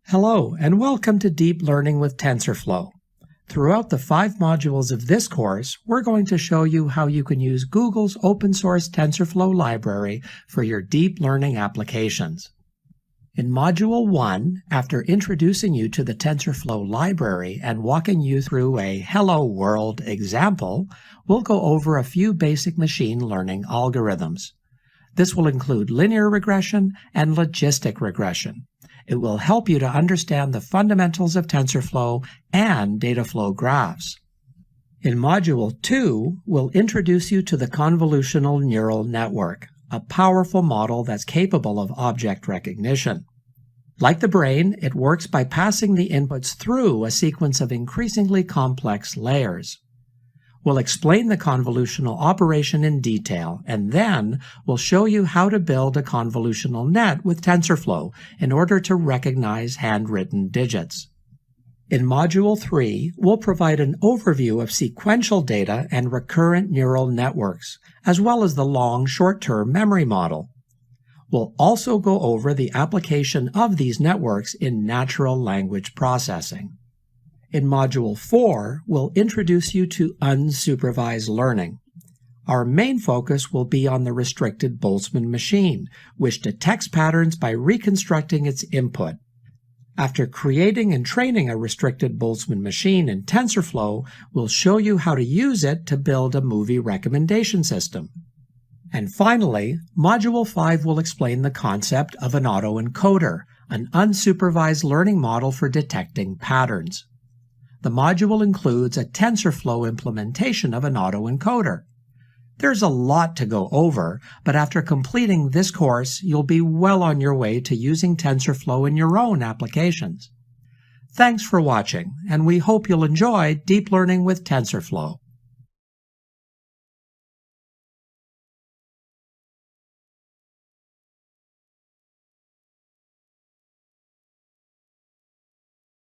Hello, and welcome to Deep Learning with Tensorflow. Throughout the 5 modules of this course, we're going to show you how you can use Google's open-source Tensorflow library for your deep learning applications. In Module 1, after introducing you to the Tensorflow library and walking you through a Hello World example, we'll go over a few basic machine learning algorithms. This will include linear regression and logistic regression. It will help you to understand the fundamentals of TensorFlow and data flow graphs. In Module 2, we'll introduce you to the convolutional neural network, a powerful model that's capable of object recognition. Like the brain, it works by passing the inputs through a sequence of increasingly complex layers. We'll explain the convolutional operation in detail, and then we'll show you how to build a convolutional net with TensorFlow in order to recognize handwritten digits. In Module 3, we'll provide an overview of sequential data and recurrent neural networks, as well as the long short-term memory model. We'll also go over the application of these networks in natural language processing. In Module 4, we'll introduce you to unsupervised learning. Our main focus will be on the restricted Boltzmann machine, which detects patterns by reconstructing its input. After creating and training a restricted Boltzmann machine in TensorFlow, we'll show you how to use it to build a movie recommendation system. And finally, Module 5 will explain the concept of an autoencoder, an unsupervised learning model for detecting patterns. The module includes a TensorFlow implementation of an autoencoder. There's a lot to go over, but after completing this course, you'll be well on your way to using TensorFlow in your own applications. Thanks for watching, and we hope you'll enjoy Deep Learning with TensorFlow.